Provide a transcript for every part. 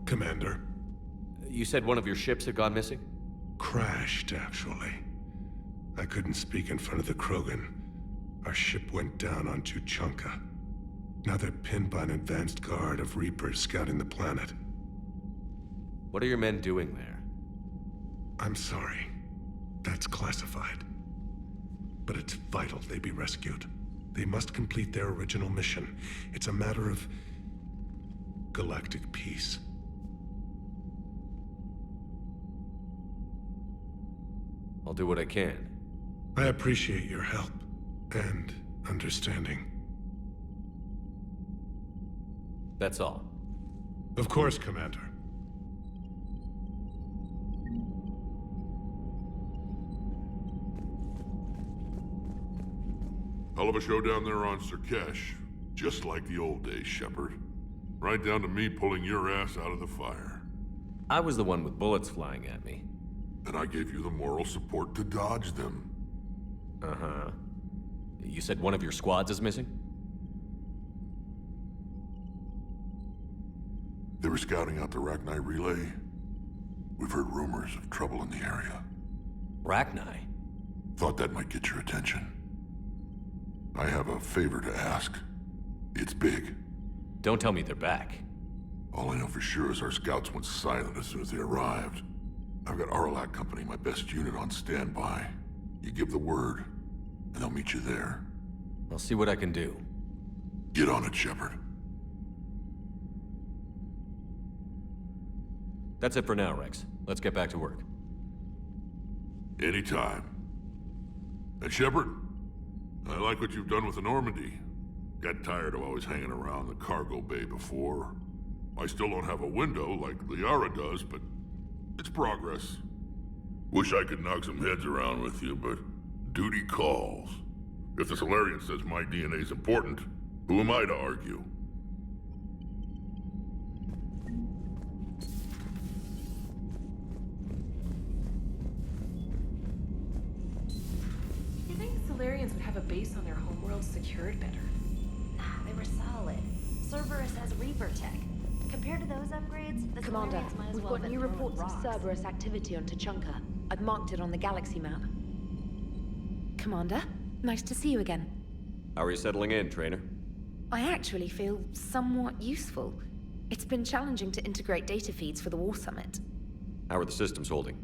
Commander. You said one of your ships had gone missing? Crashed, actually. I couldn't speak in front of the Krogan. Our ship went down on Tuchanka. Now they're pinned by an advanced guard of Reapers scouting the planet. What are your men doing there? I'm sorry. That's classified. But it's vital they be rescued. They must complete their original mission. It's a matter of galactic peace. I'll do what I can. I appreciate your help and understanding. That's all. Of course, Commander. Hell of a show down there on Sur'Kesh. Just like the old days, Shepard. Right down to me pulling your ass out of the fire. I was the one with bullets flying at me. And I gave you the moral support to dodge them. Uh-huh. You said one of your squads is missing? They were scouting out the Rachni relay. We've heard rumors of trouble in the area. Rachni? Thought that might get your attention. I have a favor to ask. It's big. Don't tell me they're back. All I know for sure is our scouts went silent as soon as they arrived. I've got Aralac Company, my best unit, on standby. You give the word, and they'll meet you there. I'll see what I can do. Get on it, Shepard. That's it for now, Rex. Let's get back to work. Anytime. And Shepard, I like what you've done with the Normandy. Got tired of always hanging around the cargo bay before. I still don't have a window like Liara does, but it's progress. Wish I could knock some heads around with you, but duty calls. If the Solarian says my DNA's important, who am I to argue? You think the Solarians would have a base on their homeworld secured better? Nah, they were solid. Cerberus has Reaper tech. Compared to those upgrades, the Commander, Solarians might as we've well got have new been throwing reports of rocks. Cerberus activity on Tuchanka. I've marked it on the galaxy map. Commander, nice to see you again. How are you settling in, Trainer? I actually feel somewhat useful. It's been challenging to integrate data feeds for the War Summit. How are the systems holding?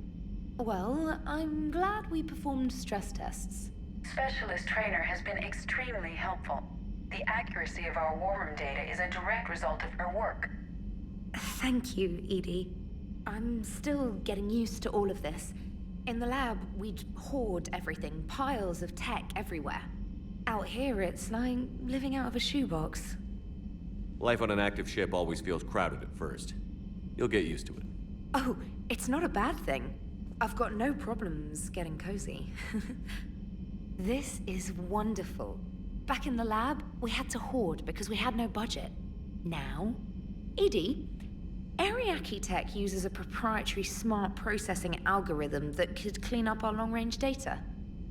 Well, I'm glad we performed stress tests. Specialist Trainer has been extremely helpful. The accuracy of our war room data is a direct result of her work. Thank you, Edie. I'm still getting used to all of this. In the lab, we'd hoard everything, piles of tech everywhere. Out here, it's like living out of a shoebox. Life on an active ship always feels crowded at first. You'll get used to it. Oh, it's not a bad thing. I've got no problems getting cozy. This is wonderful. Back in the lab, we had to hoard because we had no budget. Now, Edie, Ariake Tech uses a proprietary smart processing algorithm that could clean up our long-range data.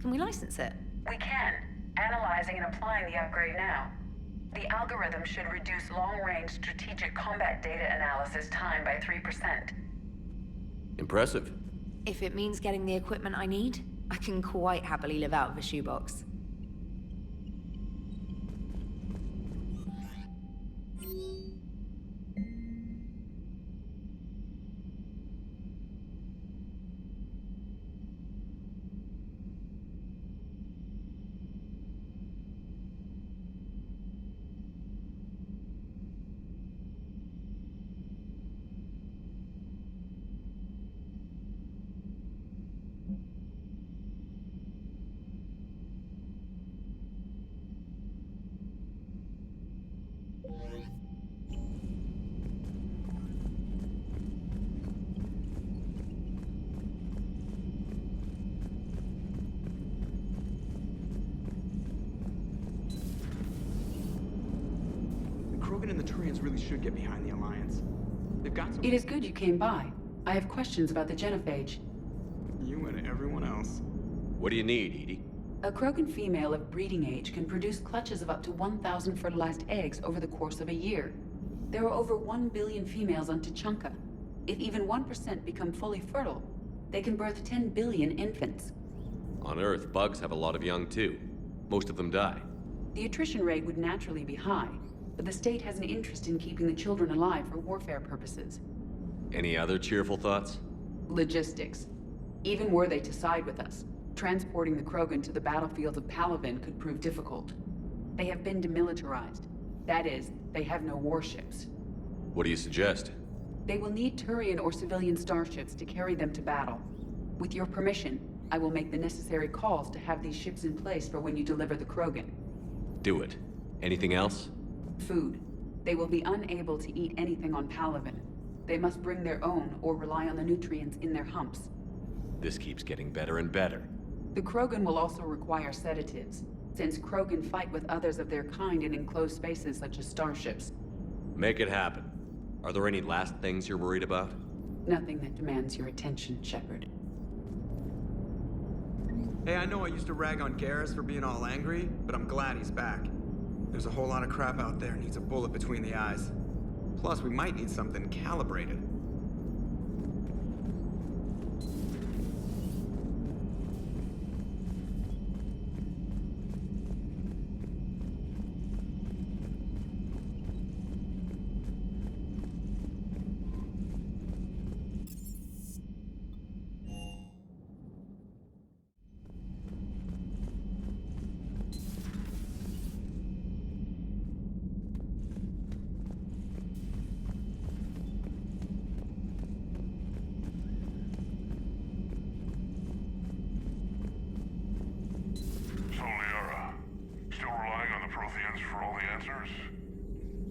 Can we license it? We can. Analyzing and applying the upgrade now. The algorithm should reduce long-range strategic combat data analysis time by 3%. Impressive. If it means getting the equipment I need, I can quite happily live out of a shoebox. Krogan and the Turians really should get behind the Alliance. They've got some... It is good you came by. I have questions about the genophage. You and everyone else. What do you need, Edie? A Krogan female of breeding age can produce clutches of up to 1,000 fertilized eggs over the course of a year. There are over 1 billion females on Tuchanka. If even 1% become fully fertile, they can birth 10 billion infants. On Earth, bugs have a lot of young too. Most of them die. The attrition rate would naturally be high, but the state has an interest in keeping the children alive for warfare purposes. Any other cheerful thoughts? Logistics. Even were they to side with us, transporting the Krogan to the battlefields of Palaven could prove difficult. They have been demilitarized. That is, they have no warships. What do you suggest? They will need Turian or civilian starships to carry them to battle. With your permission, I will make the necessary calls to have these ships in place for when you deliver the Krogan. Do it. Anything else? Food. They will be unable to eat anything on Palaven. They must bring their own or rely on the nutrients in their humps. This keeps getting better and better. The Krogan will also require sedatives, since Krogan fight with others of their kind in enclosed spaces such as starships. Make it happen. Are there any last things you're worried about? Nothing that demands your attention, Shepard. Hey, I know I used to rag on Garrus for being all angry, but I'm glad he's back. There's a whole lot of crap out there needs a bullet between the eyes. Plus, we might need something calibrated.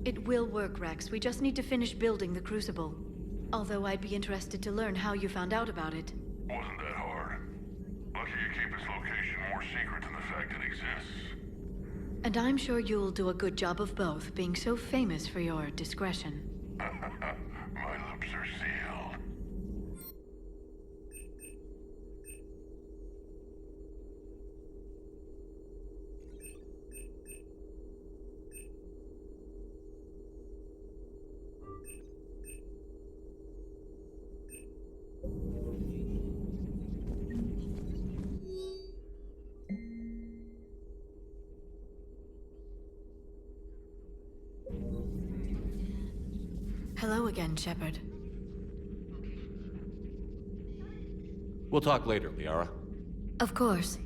It will work, Rex. We just need to finish building the Crucible. Although I'd be interested to learn how you found out about it. Wasn't that hard. Lucky you keep its location more secret than the fact it exists. And I'm sure you'll do a good job of both, being so famous for your discretion. My lips are sealed. Hello again, Shepard. We'll talk later, Liara. Of course.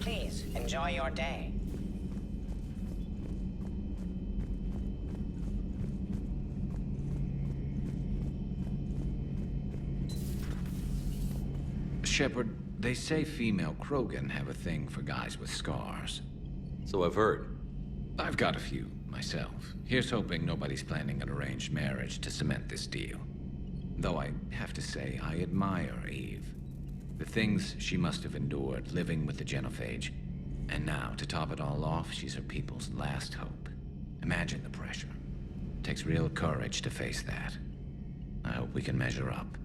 Please, enjoy your day. Shepard, they say female Krogan have a thing for guys with scars. So I've heard. I've got a few, myself. Here's hoping nobody's planning an arranged marriage to cement this deal. Though I have to say, I admire Eve. The things she must have endured living with the Genophage. And now, to top it all off, she's her people's last hope. Imagine the pressure. Takes real courage to face that. I hope we can measure up.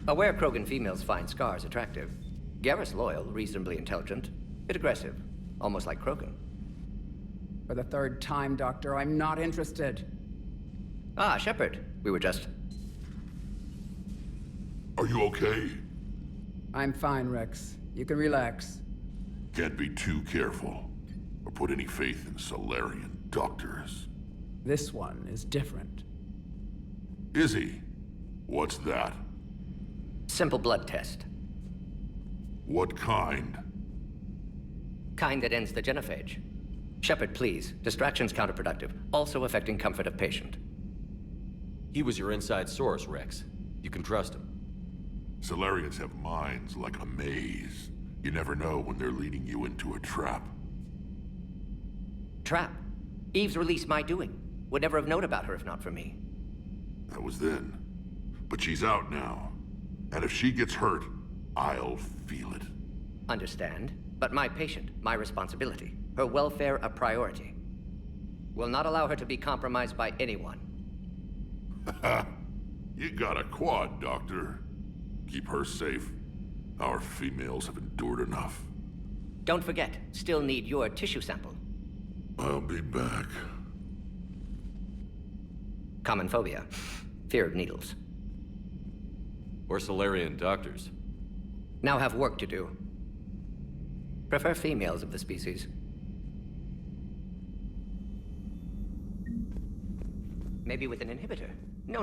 Aware Krogan females find scars attractive. Garrus loyal, reasonably intelligent, bit aggressive, almost like Krogan. For the third time, Doctor, I'm not interested. Ah, Shepard. We were just... Are you okay? I'm fine, Rex. You can relax. Can't be too careful, or put any faith in Solarian doctors. This one is different. Is he? What's that? Simple blood test. What kind? Kind that ends the genophage. Shepard, please. Distraction's counterproductive, also affecting comfort of patient. He was your inside source, Rex. You can trust him. Solarians have minds like a maze. You never know when they're leading you into a trap. Trap? Eve's release my doing. Would never have known about her if not for me. That was then. But she's out now. And if she gets hurt, I'll feel it. Understand. But my patient, my responsibility. Her welfare a priority. Will not allow her to be compromised by anyone. You got a quad, Doctor. Keep her safe. Our females have endured enough. Don't forget, still need your tissue sample. I'll be back. Common phobia. Fear of needles. Or Solarian doctors. Now have work to do. Prefer females of the species. Maybe with an inhibitor. No.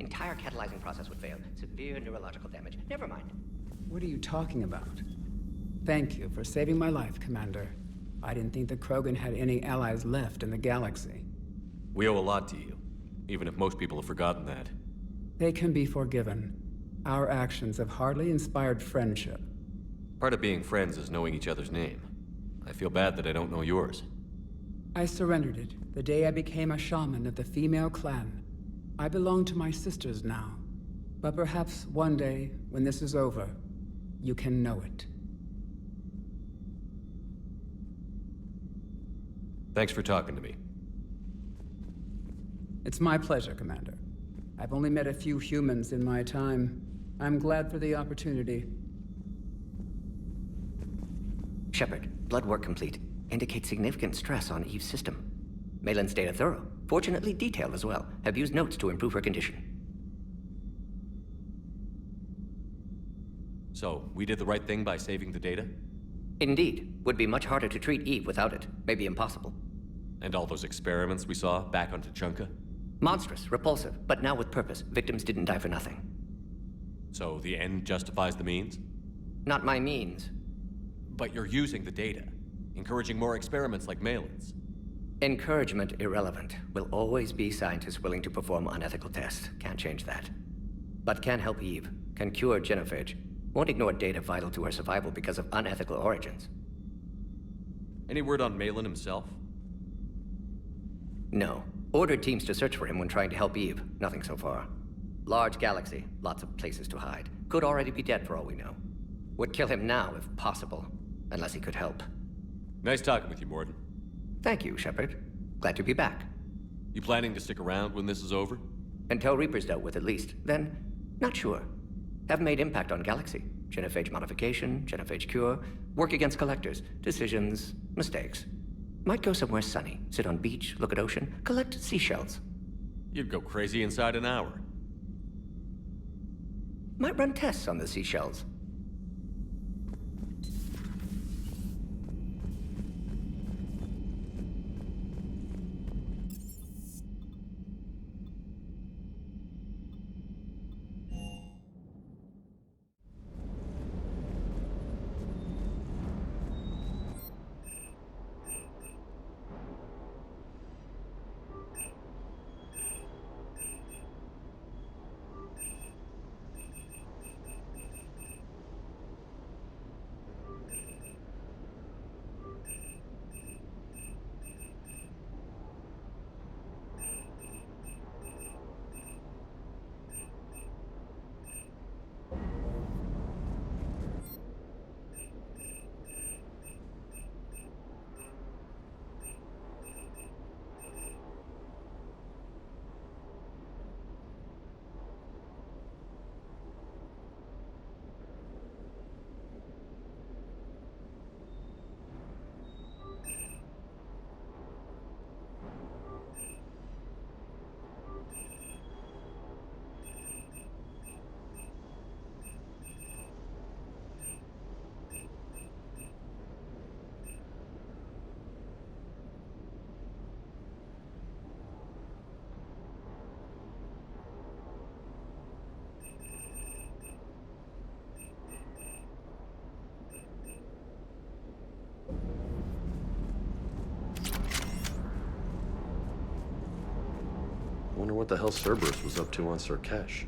Entire catalyzing process would fail. Severe neurological damage. Never mind. What are you talking about? Thank you for saving my life, Commander. I didn't think the Krogan had any allies left in the galaxy. We owe a lot to you, even if most people have forgotten that. They can be forgiven. Our actions have hardly inspired friendship. Part of being friends is knowing each other's name. I feel bad that I don't know yours. I surrendered it the day I became a shaman of the female clan. I belong to my sisters now. But perhaps one day, when this is over, you can know it. Thanks for talking to me. It's my pleasure, Commander. I've only met a few humans in my time. I'm glad for the opportunity. Shepard, blood work complete. Indicates significant stress on Eve's system. Malin's data thorough. Fortunately detailed as well. Have used notes to improve her condition. So, we did the right thing by saving the data? Indeed. Would be much harder to treat Eve without it. Maybe impossible. And all those experiments we saw back on Tuchanka? Monstrous, repulsive, but now with purpose. Victims didn't die for nothing. So the end justifies the means? Not my means. But you're using the data, encouraging more experiments like Malin's. Encouragement irrelevant. Will always be scientists willing to perform unethical tests. Can't change that. But can help Eve. Can cure genophage. Won't ignore data vital to her survival because of unethical origins. Any word on Malin himself? No. Ordered teams to search for him when trying to help Eve. Nothing so far. Large galaxy. Lots of places to hide. Could already be dead for all we know. Would kill him now if possible. Unless he could help. Nice talking with you, Morden. Thank you, Shepard. Glad to be back. You planning to stick around when this is over? Until Reaper's dealt with at least. Then, not sure. Have made impact on Galaxy. Genophage modification, genophage cure, work against collectors, decisions, mistakes. Might go somewhere sunny, sit on beach, look at ocean, collect seashells. You'd go crazy inside an hour. Might run tests on the seashells. Wonder what the hell Cerberus was up to on Sur'Kesh.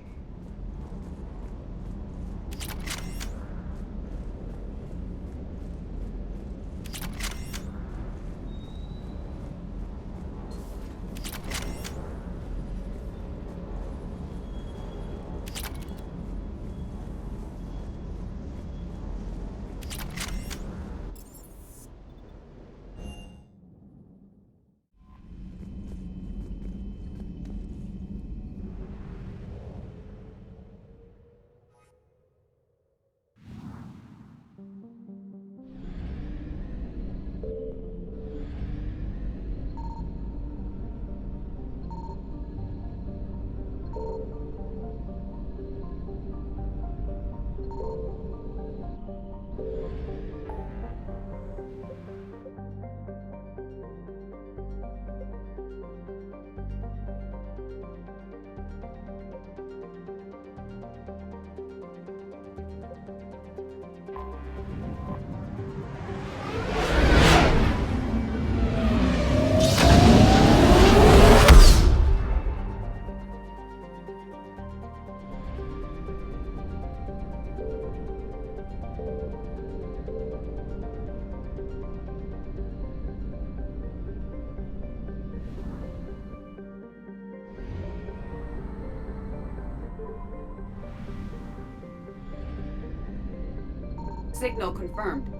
Signal confirmed.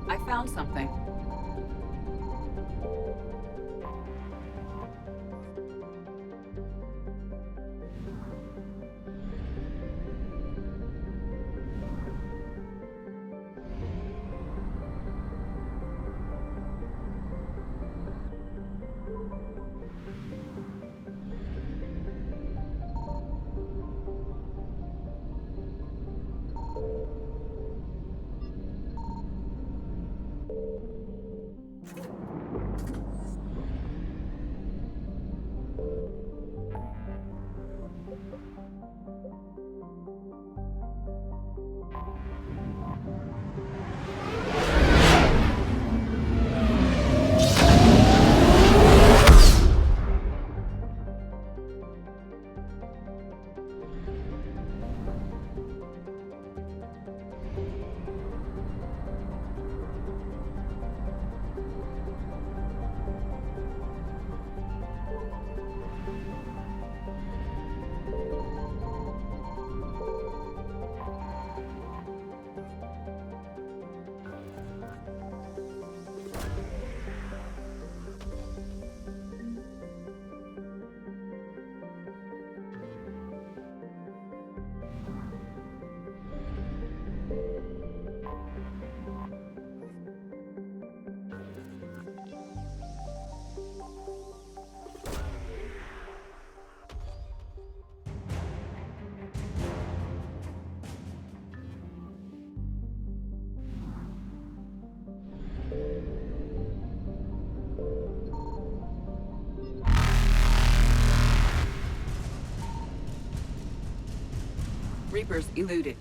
I found something. Reapers eluded.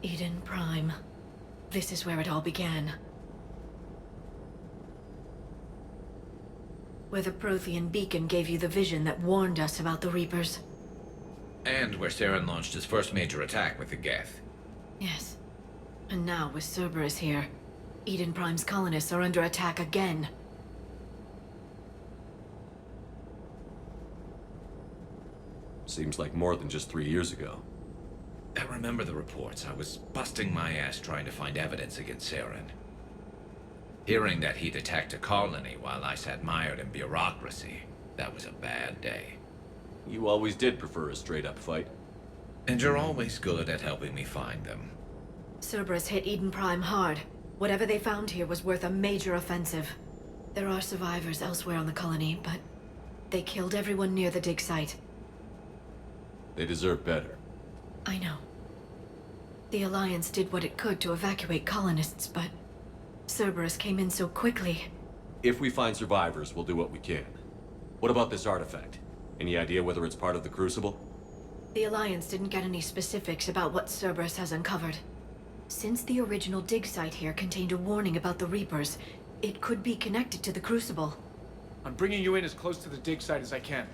Eden Prime. This is where it all began. Where the Prothean beacon gave you the vision that warned us about the Reapers. And where Saren launched his first major attack with the Geth. Yes. And now, with Cerberus here, Eden Prime's colonists are under attack again. Seems like more than just 3 years ago. I remember the reports. I was busting my ass trying to find evidence against Saren. Hearing that he'd attacked a colony while I sat mired in bureaucracy, that was a bad day. You always did prefer a straight-up fight. And you're always good at helping me find them. Cerberus hit Eden Prime hard. Whatever they found here was worth a major offensive. There are survivors elsewhere on the colony, but they killed everyone near the dig site. They deserve better. I know. The Alliance did what it could to evacuate colonists, but Cerberus came in so quickly. If we find survivors, we'll do what we can. What about this artifact? Any idea whether it's part of the Crucible? The Alliance didn't get any specifics about what Cerberus has uncovered. Since the original dig site here contained a warning about the Reapers, it could be connected to the Crucible. I'm bringing you in as close to the dig site as I can.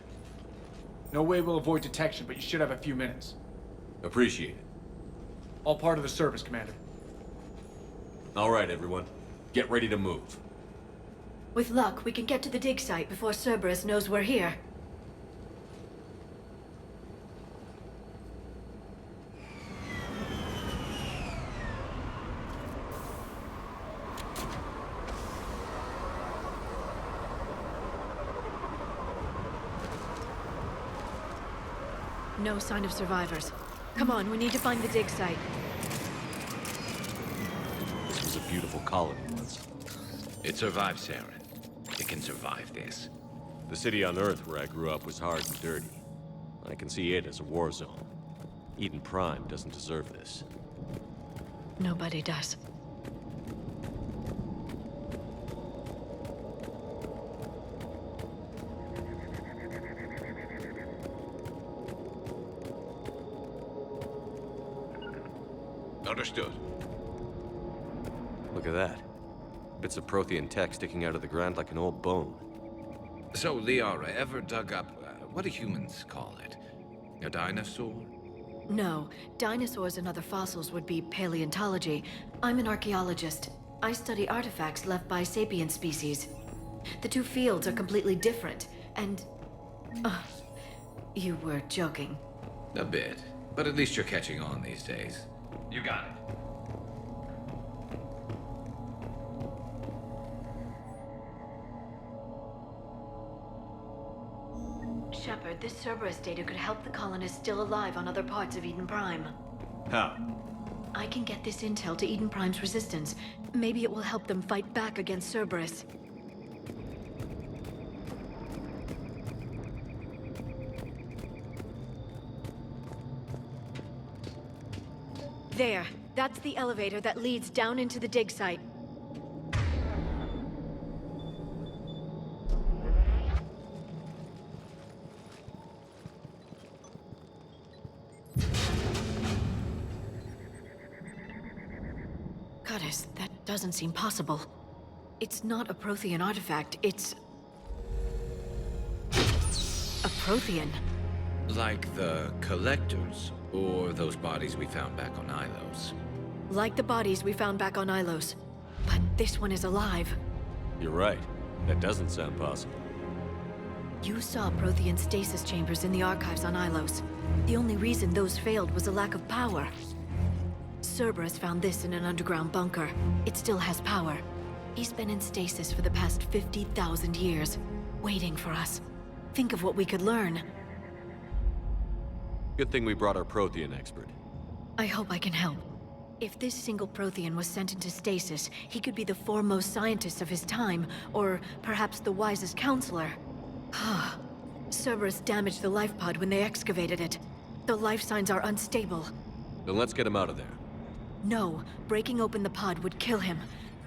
No way we'll avoid detection, but you should have a few minutes. Appreciate it. All part of the service, Commander. All right, everyone. Get ready to move. With luck, we can get to the dig site before Cerberus knows we're here. No sign of survivors. Come on, we need to find the dig site. This was a beautiful colony once. It survived, Saren. It can survive this. The city on Earth where I grew up was hard and dirty. I can see it as a war zone. Eden Prime doesn't deserve this. Nobody does. Understood. Look at that. Bits of Prothean tech sticking out of the ground like an old bone. So, Liara, ever dug up, what do humans call it? A dinosaur? No, dinosaurs and other fossils would be paleontology. I'm an archaeologist. I study artifacts left by sapient species. The two fields are completely different, and... you were joking. A bit. But at least you're catching on these days. You got it. Shepard, this Cerberus data could help the colonists still alive on other parts of Eden Prime. How? I can get this intel to Eden Prime's resistance. Maybe it will help them fight back against Cerberus. There. That's the elevator that leads down into the dig site. Goddess, that doesn't seem possible. It's not a Prothean artifact, it's... a Prothean. Like the Collectors, or those bodies we found back on Ilos. Like the bodies we found back on Ilos. But this one is alive. You're right. That doesn't sound possible. You saw Prothean stasis chambers in the archives on Ilos. The only reason those failed was a lack of power. Cerberus found this in an underground bunker. It still has power. He's been in stasis for the past 50,000 years, waiting for us. Think of what we could learn. Good thing we brought our Prothean expert. I hope I can help. If this single Prothean was sent into stasis, he could be the foremost scientist of his time, or perhaps the wisest counselor. Cerberus damaged the life pod when they excavated it. The life signs are unstable. Then let's get him out of there. No, breaking open the pod would kill him.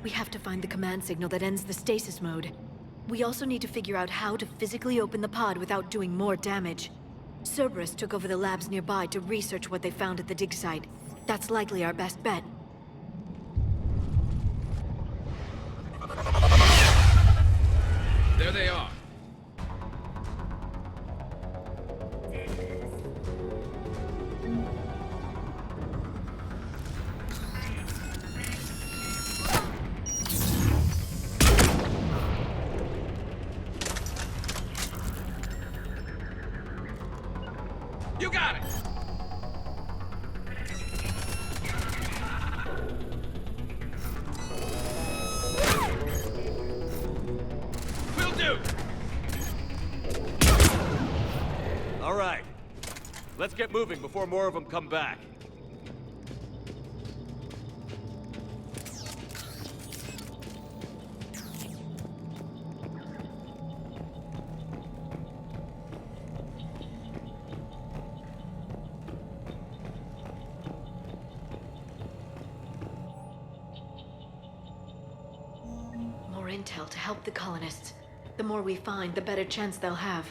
We have to find the command signal that ends the stasis mode. We also need to figure out how to physically open the pod without doing more damage. Cerberus took over the labs nearby to research what they found at the dig site. That's likely our best bet. There they are. You got it! Will do! All right. Let's get moving before more of them come back. More intel to help the colonists. The more we find, the better chance they'll have.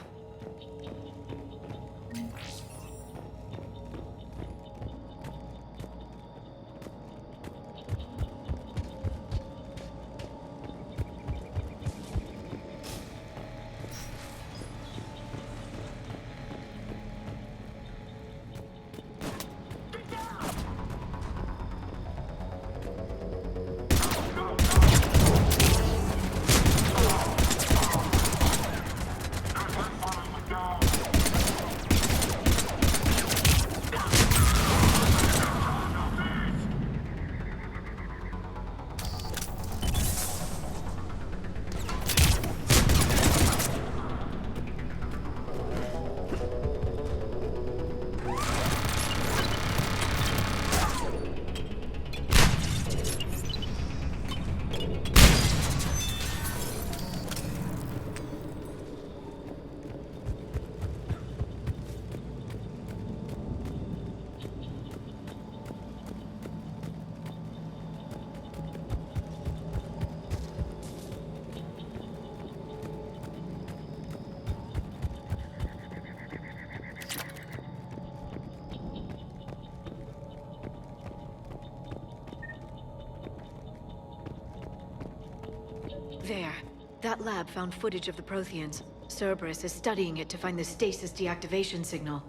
There. That lab found footage of the Protheans. Cerberus is studying it to find the stasis deactivation signal.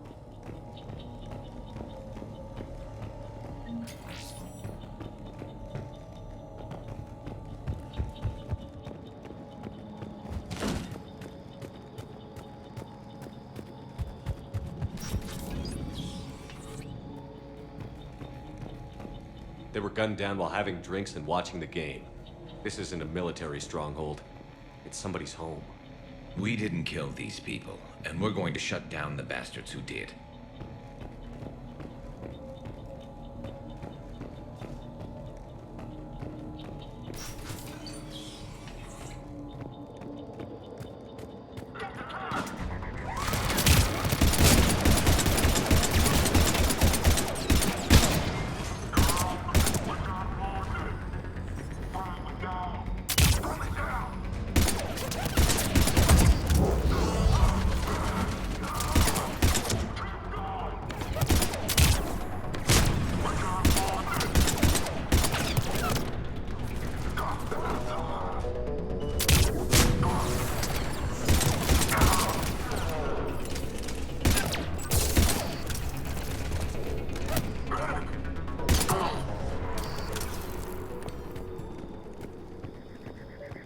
They were gunned down while having drinks and watching the game. This isn't a military stronghold. It's somebody's home. We didn't kill these people, and we're going to shut down the bastards who did.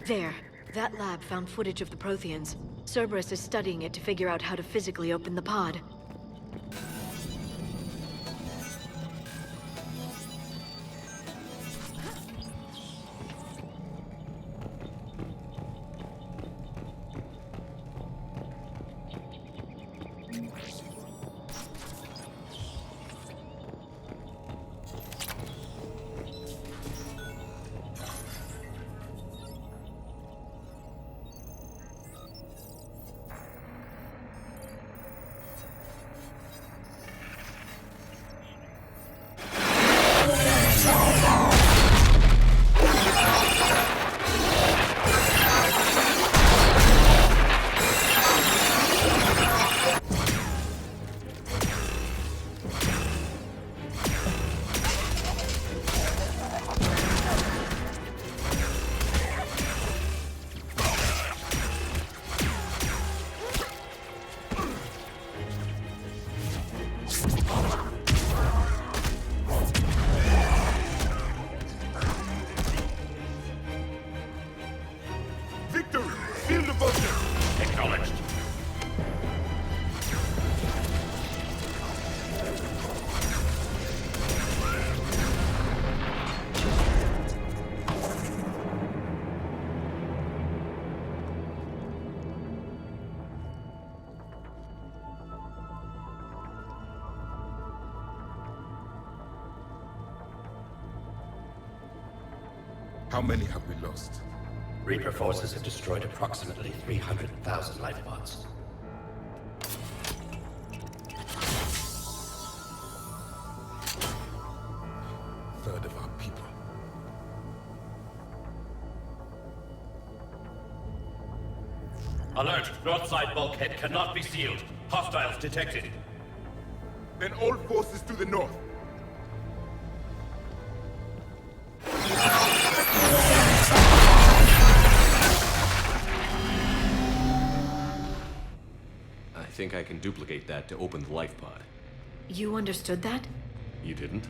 There. That lab found footage of the Protheans. Cerberus is studying it to figure out how to physically open the pod. How many have we lost? Reaper forces have destroyed approximately 300,000 life pods. Third of our people. Alert! North side bulkhead cannot be sealed. Hostiles detected. Then all forces to the north. I think I can duplicate that to open the life pod. You understood that? You didn't?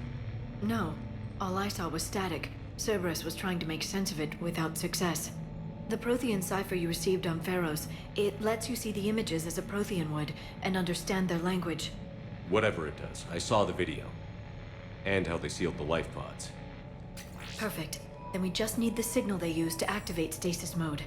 No. All I saw was static. Cerberus was trying to make sense of it without success. The Prothean cipher you received on Pharaohs, it lets you see the images as a Prothean would, and understand their language. Whatever it does, I saw the video. And how they sealed the life pods. Perfect. Then we just need the signal they use to activate stasis mode.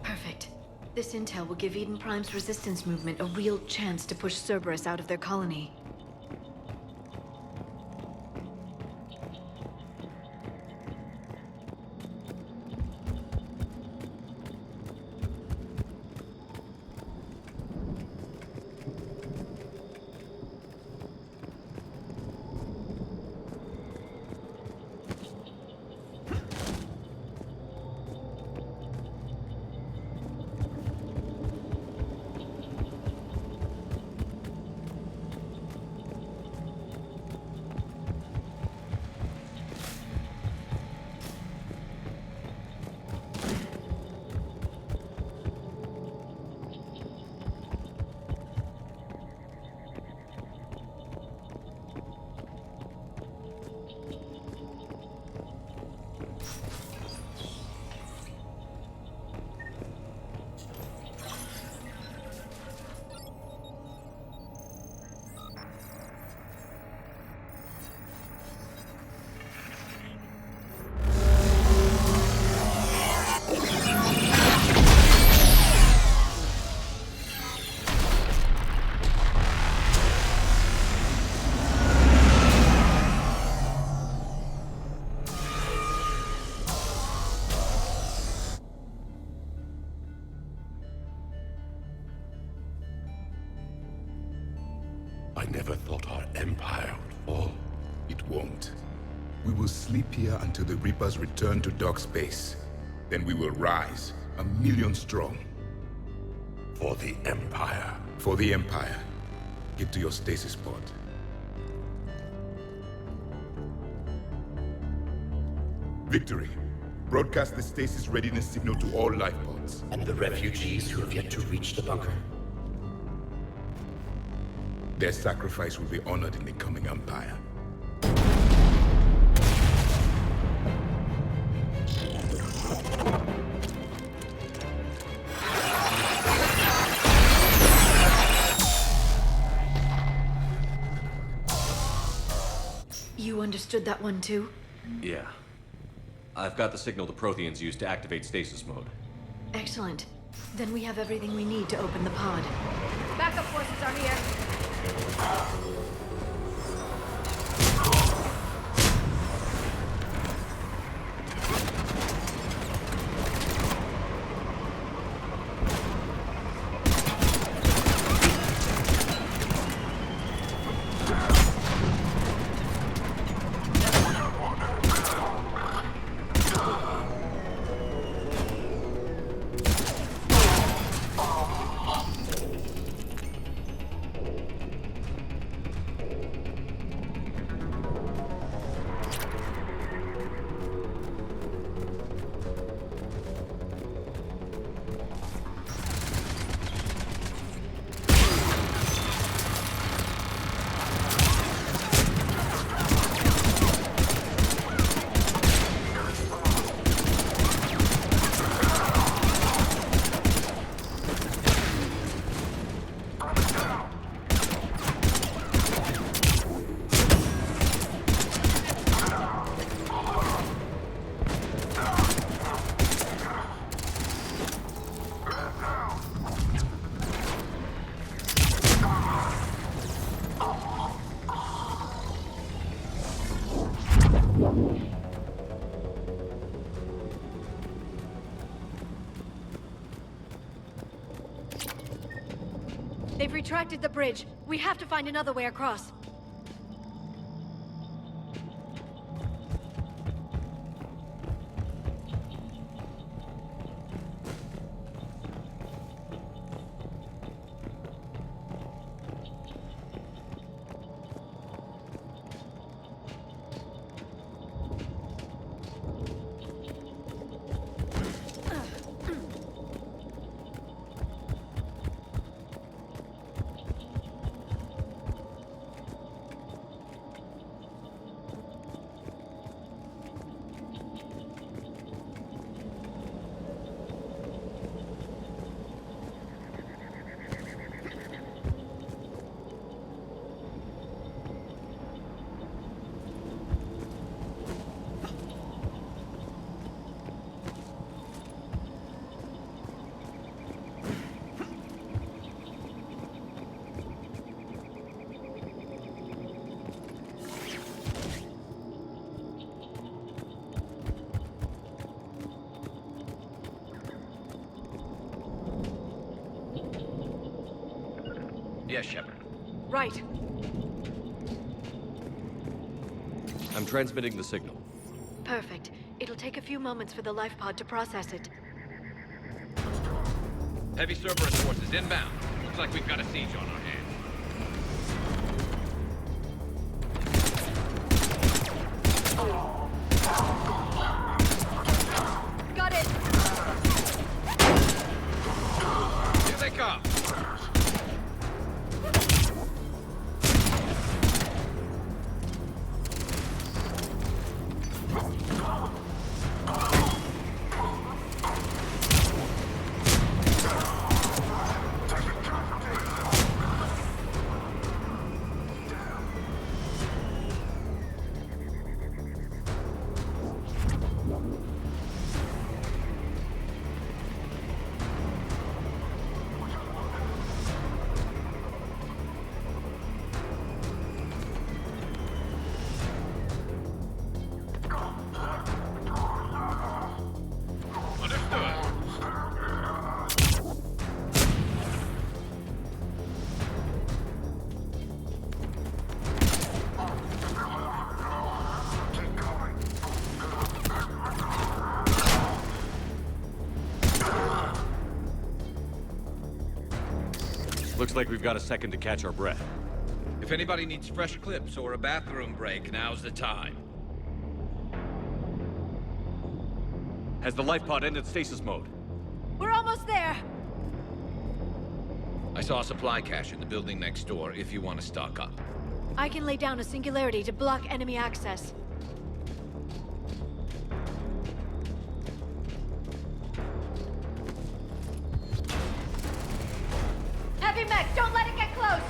Perfect. This intel will give Eden Prime's resistance movement a real chance to push Cerberus out of their colony. I never thought our empire would fall. It won't. We will sleep here until the Reapers return to dark space. Then we will rise, 1,000,000 strong. For the Empire. For the Empire. Get to your stasis pod. Victory. Broadcast the stasis readiness signal to all life pods. And the refugees who have yet to reach the bunker. Their sacrifice will be honored in the coming Empire. You understood that one too? Yeah. I've got the signal the Protheans use to activate stasis mode. Excellent. Then we have everything we need to open the pod. Backup forces are here. retracted the bridge. We have to find another way across. Yes, Shepard. Right. I'm transmitting the signal. Perfect. It'll take a few moments for the life pod to process it. Heavy Cerberus forces inbound. Looks like we've got a siege on our hands. Got it! Here they come! Looks like we've got a second to catch our breath. If anybody needs fresh clips or a bathroom break, now's the time. Has the life pod ended stasis mode? We're almost there! I saw a supply cache in the building next door if you want to stock up. I can lay down a singularity to block enemy access. Heavy mech, don't let it get close!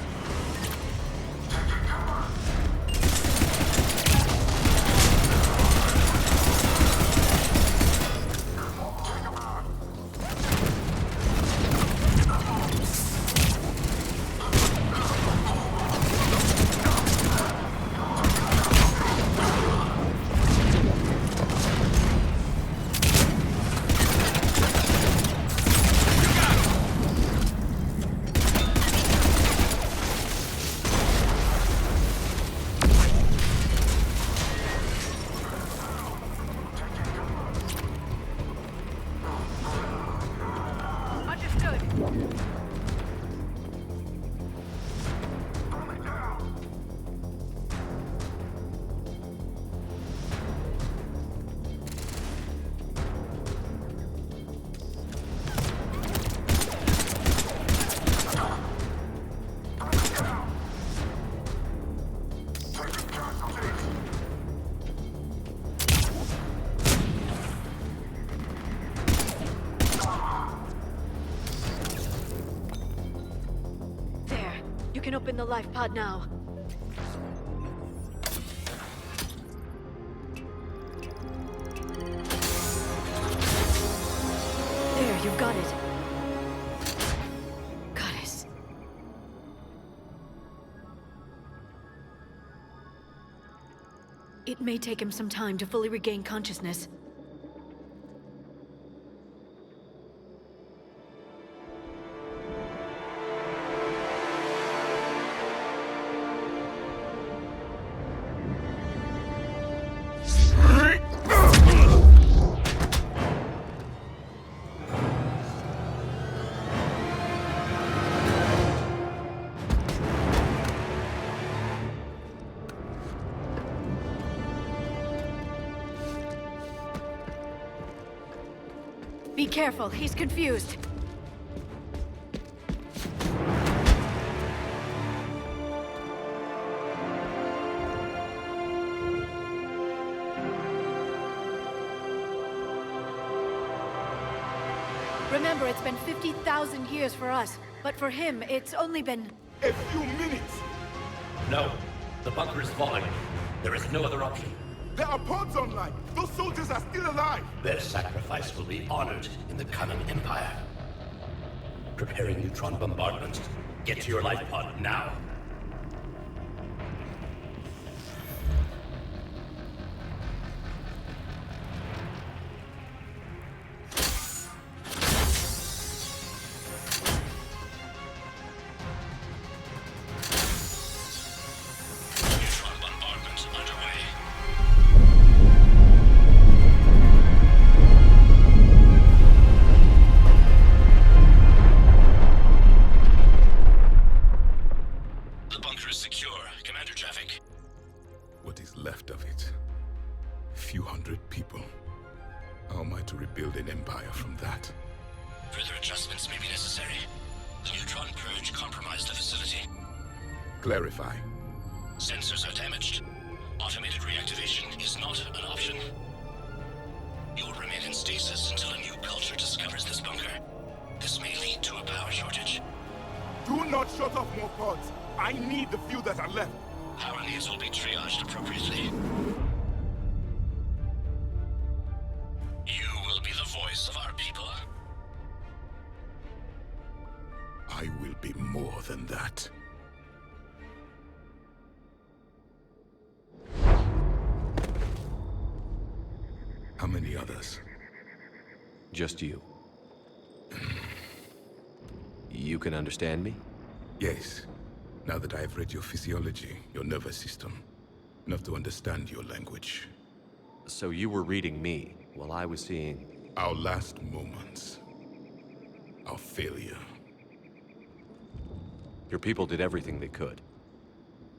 You can open the life pod now. There, you've got it. Goddess. It may take him some time to fully regain consciousness. Be careful, he's confused. Remember, it's been 50,000 years for us, but for him, it's only been... A few minutes! No. The bunker is falling. There is no other option. There are pods online! Those soldiers are still alive! Their sacrifice will be honored in the coming Empire. Preparing neutron bombardment. Get to your life pod now. What is left of it? A few hundred people. How am I to rebuild an empire from that? Further adjustments may be necessary. The neutron purge compromised the facility. Clarify. Sensors are damaged. Automated reactivation is not an option. You'll remain in stasis until a new culture discovers this bunker. This may lead to a power shortage. Do not shut off more pods! I need the few that are left! Power needs will be triaged appropriately. You will be the voice of our people. I will be more than that. How many others? Just you. You can understand me? Yes. Now that I have read your physiology, your nervous system, enough to understand your language. So you were reading me while I was seeing... Our last moments. Our failure. Your people did everything they could.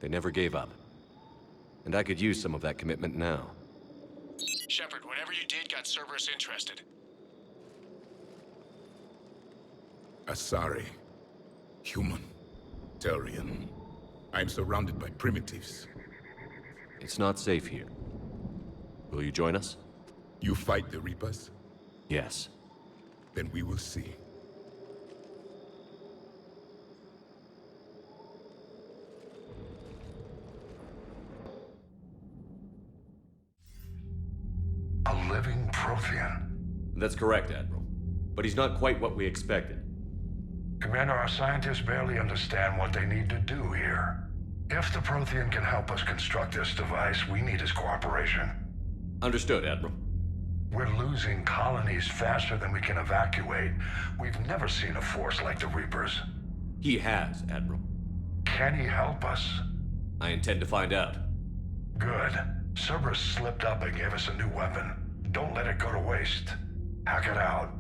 They never gave up. And I could use some of that commitment now. Shepard, whatever you did got Cerberus interested. Asari. Human. Turian. I'm surrounded by primitives. It's not safe here. Will you join us? You fight the Reapers? Yes. Then we will see. A living Prothean. That's correct, Admiral. But he's not quite what we expected. Commander, our scientists barely understand what they need to do here. If the Prothean can help us construct this device, we need his cooperation. Understood, Admiral. We're losing colonies faster than we can evacuate. We've never seen a force like the Reapers. He has, Admiral. Can he help us? I intend to find out. Good. Cerberus slipped up and gave us a new weapon. Don't let it go to waste. Hack it out.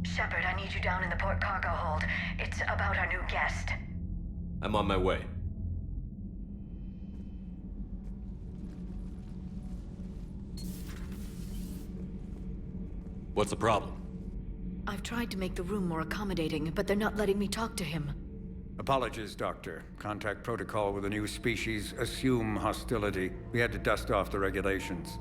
Shepard, I need you down in the port cargo hold. It's about our new guest. I'm on my way. What's the problem? I've tried to make the room more accommodating, but they're not letting me talk to him. Apologies, Doctor. Contact protocol with a new species. Assume hostility. We had to dust off the regulations.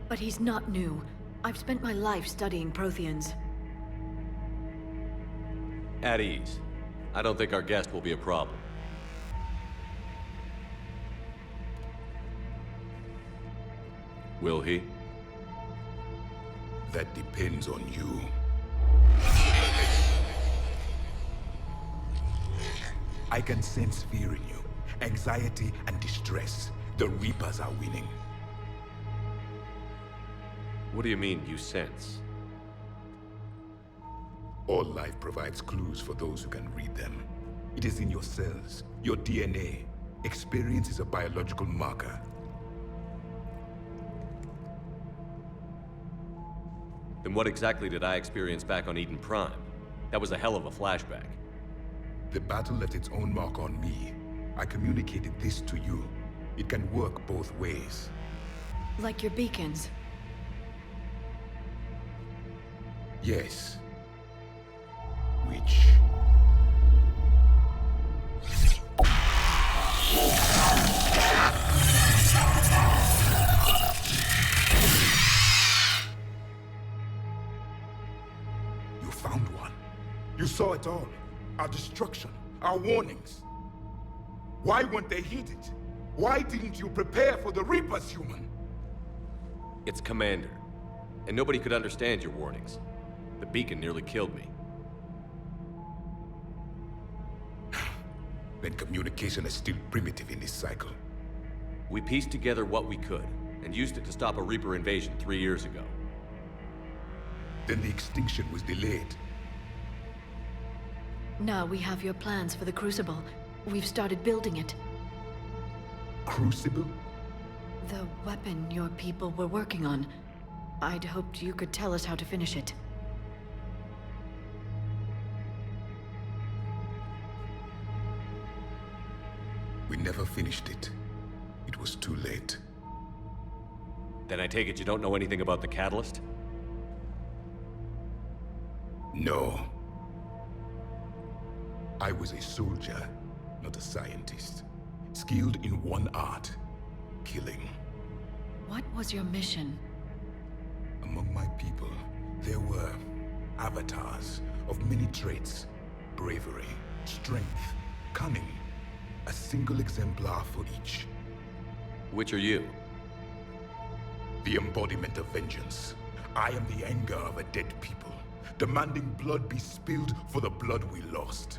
But he's not new. I've spent my life studying Protheans. At ease. I don't think our guest will be a problem. Will he? That depends on you. I can sense fear in you. Anxiety and distress. The Reapers are winning. What do you mean, you sense? All life provides clues for those who can read them. It is in your cells, your DNA. Experience is a biological marker. Then what exactly did I experience back on Eden Prime? That was a hell of a flashback. The battle left its own mark on me. I communicated this to you. It can work both ways. Like your beacons. Yes. Which... You found one. You saw it all. Our destruction, our warnings. Why weren't they heeded? Why didn't you prepare for the Reapers, human? It's Commander. And nobody could understand your warnings. The beacon nearly killed me. Then communication is still primitive in this cycle. We pieced together what we could, and used it to stop a Reaper invasion 3 years ago. Then the extinction was delayed. Now we have your plans for the Crucible. We've started building it. Crucible? The weapon your people were working on. I'd hoped you could tell us how to finish it. We never finished it. It was too late. Then I take it you don't know anything about the catalyst? No. I was a soldier, not a scientist. Skilled in one art, killing. What was your mission? Among my people, there were avatars of many traits. Bravery, strength, cunning. A single exemplar for each. Which are you? The embodiment of vengeance. I am the anger of a dead people, demanding blood be spilled for the blood we lost.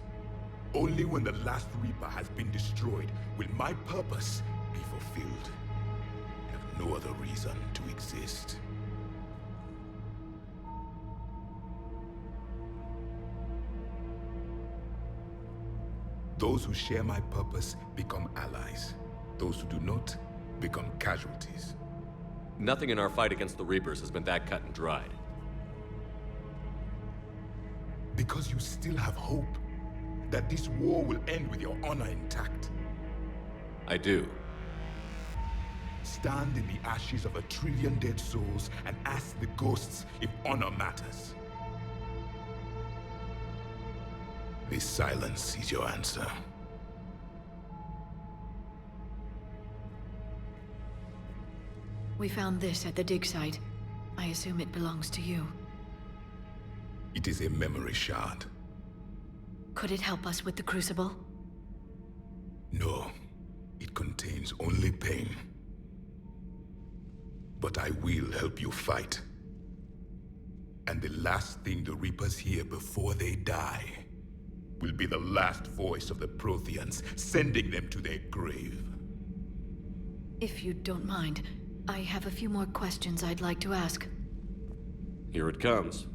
Only when the last Reaper has been destroyed will my purpose be fulfilled. I have no other reason to exist. Those who share my purpose become allies. Those who do not become casualties. Nothing in our fight against the Reapers has been that cut and dried. Because you still have hope that this war will end with your honor intact. I do. Stand in the ashes of 1 trillion dead souls and ask the ghosts if honor matters. This silence is your answer. We found this at the dig site. I assume it belongs to you. It is a memory shard. Could it help us with the Crucible? No. It contains only pain. But I will help you fight. And the last thing the Reapers hear before they die will be the last voice of the Protheans, sending them to their grave. If you don't mind, I have a few more questions I'd like to ask. Here it comes.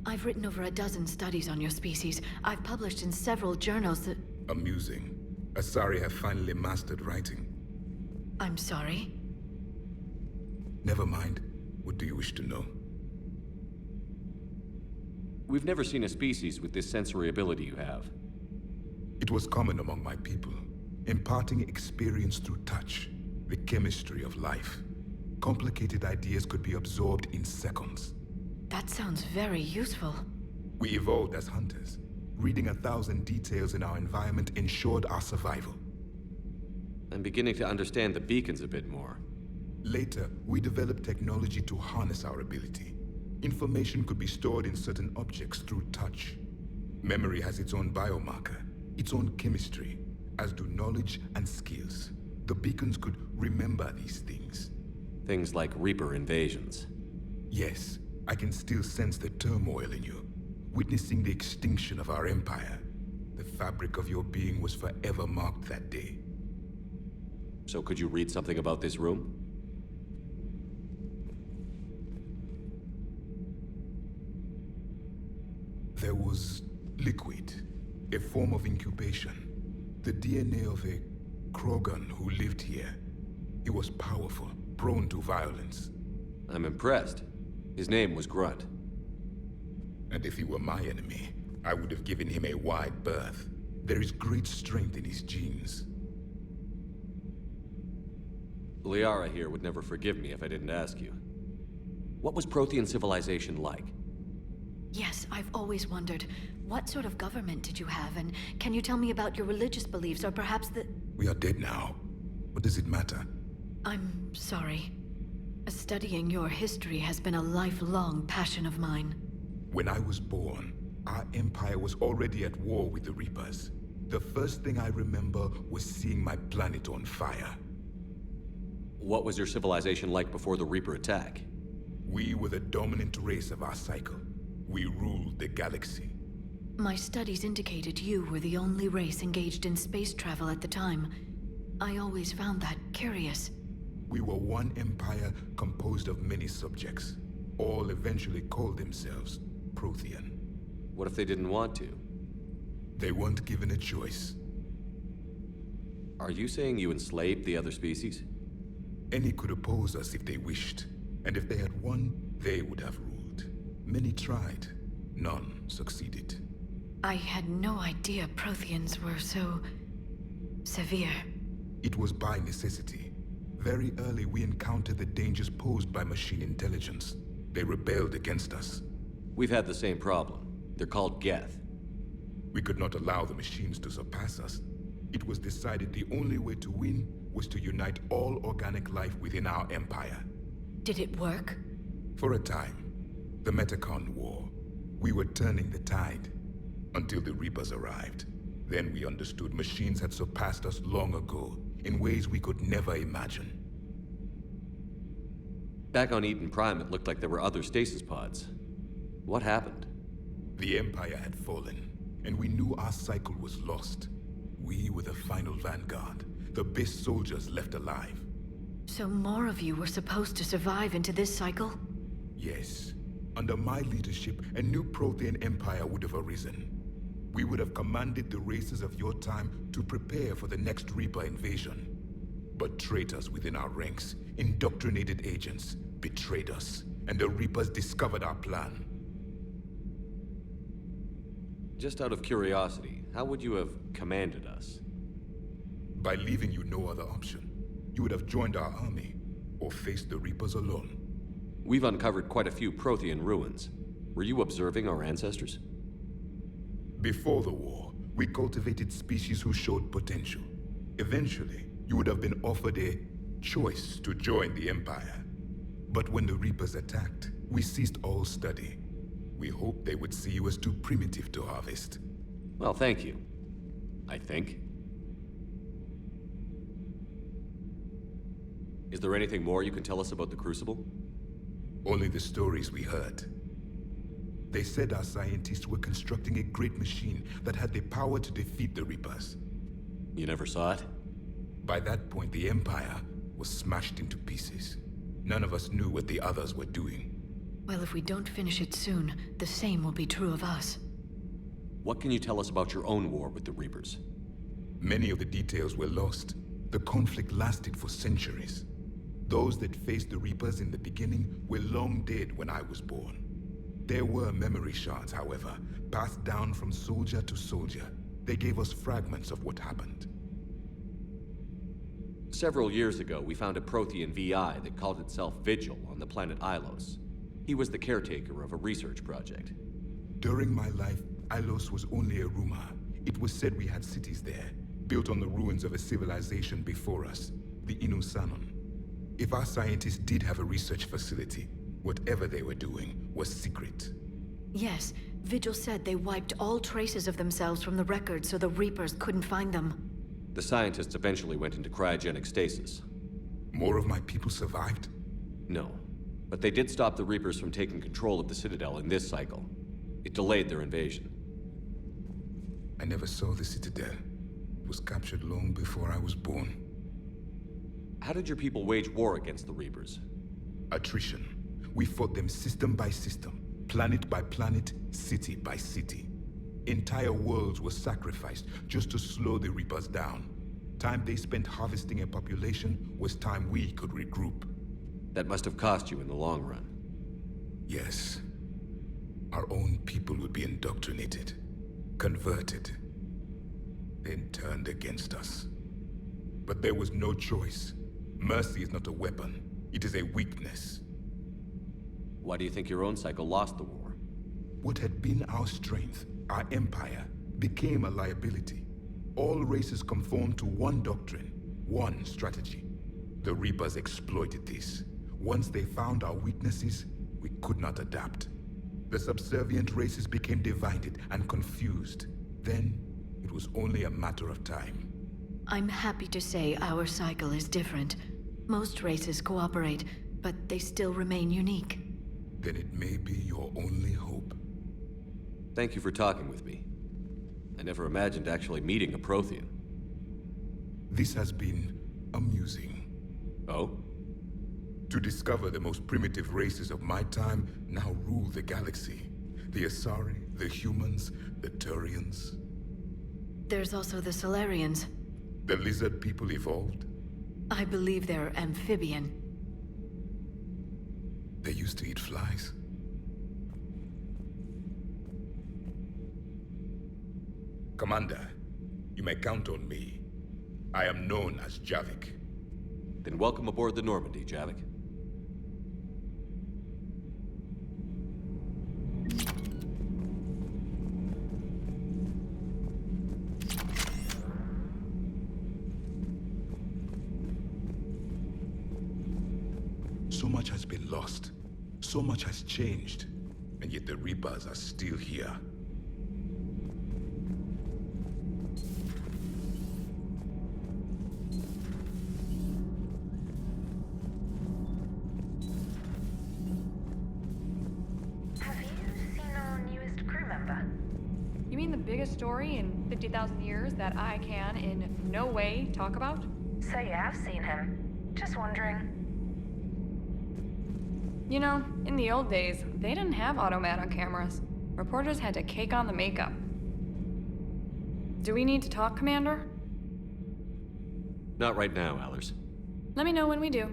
I've written over a dozen studies on your species. I've published in several journals that... Amusing. Asari have finally mastered writing. I'm sorry? Never mind. What do you wish to know? We've never seen a species with this sensory ability you have. It was common among my people, imparting experience through touch, the chemistry of life. Complicated ideas could be absorbed in seconds. That sounds very useful. We evolved as hunters. Reading 1,000 details in our environment ensured our survival. I'm beginning to understand the beacons a bit more. Later, we developed technology to harness our ability. Information could be stored in certain objects through touch. Memory has its own biomarker, its own chemistry, as do knowledge and skills. The beacons could remember these things. Things like Reaper invasions. Yes, I can still sense the turmoil in you, witnessing the extinction of our empire. The fabric of your being was forever marked that day. So could you read something about this room? There was liquid, a form of incubation. The DNA of a Krogan who lived here. He was powerful, prone to violence. I'm impressed. His name was Grunt. And if he were my enemy, I would have given him a wide berth. There is great strength in his genes. Liara here would never forgive me if I didn't ask you. What was Prothean civilization like? Yes, I've always wondered. What sort of government did you have, and can you tell me about your religious beliefs, or perhaps the... We are dead now. What does it matter? I'm sorry. Studying your history has been a lifelong passion of mine. When I was born, our empire was already at war with the Reapers. The first thing I remember was seeing my planet on fire. What was your civilization like before the Reaper attack? We were the dominant race of our cycle. We ruled the galaxy. My studies indicated you were the only race engaged in space travel at the time. I always found that curious. We were one empire composed of many subjects. All eventually called themselves Prothean. What if they didn't want to? They weren't given a choice. Are you saying you enslaved the other species? Any could oppose us if they wished. And if they had won, they would have ruled. Many tried. None succeeded. I had no idea Protheans were so... severe. It was by necessity. Very early we encountered the dangers posed by machine intelligence. They rebelled against us. We've had the same problem. They're called Geth. We could not allow the machines to surpass us. It was decided the only way to win was to unite all organic life within our empire. Did it work? For a time. The Metacon War. We were turning the tide. Until the Reapers arrived. Then we understood machines had surpassed us long ago, in ways we could never imagine. Back on Eden Prime, it looked like there were other stasis pods. What happened? The Empire had fallen, and we knew our cycle was lost. We were the final vanguard, the best soldiers left alive. So more of you were supposed to survive into this cycle? Yes. Under my leadership, a new Prothean empire would have arisen. We would have commanded the races of your time to prepare for the next Reaper invasion. But traitors within our ranks, indoctrinated agents, betrayed us, and the Reapers discovered our plan. Just out of curiosity, how would you have commanded us? By leaving you no other option. You would have joined our army, or faced the Reapers alone. We've uncovered quite a few Prothean ruins. Were you observing our ancestors? Before the war, we cultivated species who showed potential. Eventually, you would have been offered a choice to join the Empire. But when the Reapers attacked, we ceased all study. We hoped they would see you as too primitive to harvest. Well, thank you. I think. Is there anything more you can tell us about the Crucible? Only the stories we heard. They said our scientists were constructing a great machine that had the power to defeat the Reapers. You never saw it? By that point, the Empire was smashed into pieces. None of us knew what the others were doing. Well, if we don't finish it soon, the same will be true of us. What can you tell us about your own war with the Reapers? Many of the details were lost. The conflict lasted for centuries. Those that faced the Reapers in the beginning were long dead when I was born. There were memory shards, however, passed down from soldier to soldier. They gave us fragments of what happened. Several years ago, we found a Prothean VI that called itself Vigil on the planet Ilos. He was the caretaker of a research project. During my life, Ilos was only a rumor. It was said we had cities there, built on the ruins of a civilization before us, the Inusanon. If our scientists did have a research facility, whatever they were doing was secret. Yes, Vigil said they wiped all traces of themselves from the records so the Reapers couldn't find them. The scientists eventually went into cryogenic stasis. More of my people survived? No, but they did stop the Reapers from taking control of the Citadel in this cycle. It delayed their invasion. I never saw the Citadel. It was captured long before I was born. How did your people wage war against the Reapers? Attrition. We fought them system by system, planet by planet, city by city. Entire worlds were sacrificed just to slow the Reapers down. Time they spent harvesting a population was time we could regroup. That must have cost you in the long run. Yes. Our own people would be indoctrinated. converted, then turned against us. But there was no choice. Mercy is not a weapon. It is a weakness. Why do you think your own cycle lost the war? What had been our strength, our empire, became a liability. All races conformed to one doctrine, one strategy. The Reapers exploited this. Once they found our weaknesses, we could not adapt. The subservient races became divided and confused. Then, it was only a matter of time. I'm happy to say our cycle is different. Most races cooperate, but they still remain unique. Then it may be your only hope. Thank you for talking with me. I never imagined actually meeting a Prothean. This has been amusing. Oh? To discover the most primitive races of my time now rule the galaxy. The Asari, the humans, the Turians. There's also the Solarians. The lizard people evolved? I believe they're amphibian. They used to eat flies. Commander, you may count on me. I am known as Javik. Then welcome aboard the Normandy, Javik. So much has been lost. So much has changed. And yet the Reapers are still here. Have you seen our newest crew member? You mean the biggest story in 50,000 years that I can in no way talk about? So you have seen him. Just wondering. You know, in the old days, they didn't have automat on cameras. Reporters had to cake on the makeup. Do we need to talk, Commander? Not right now, Allers. Let me know when we do.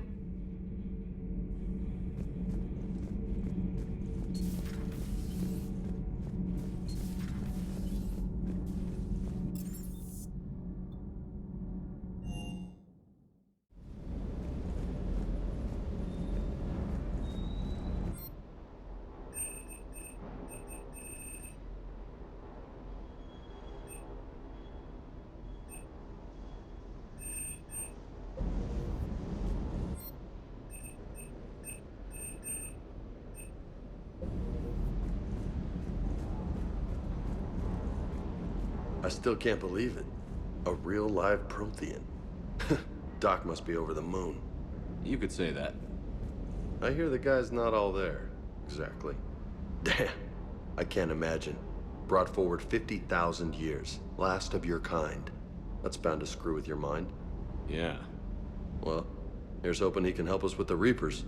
I still can't believe it. A real live Prothean. Doc must be over the moon. You could say that. I hear the guy's not all there. Exactly. Damn. I can't imagine. Brought forward 50,000 years. Last of your kind. That's bound to screw with your mind. Yeah. Well, here's hoping he can help us with the Reapers.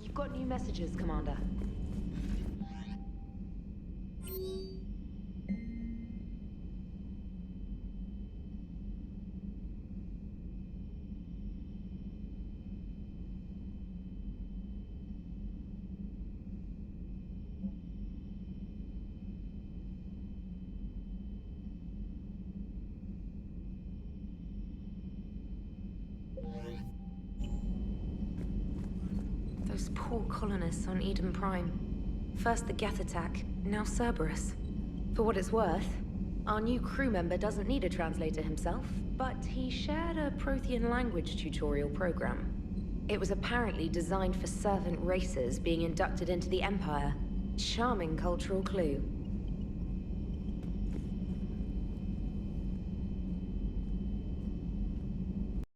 You've got new messages, Commander. Those poor colonists on Eden Prime. First the Geth attack, now Cerberus. For what it's worth, our new crew member doesn't need a translator himself, but he shared a Prothean language tutorial program. It was apparently designed for servant races being inducted into the Empire. Charming cultural clue.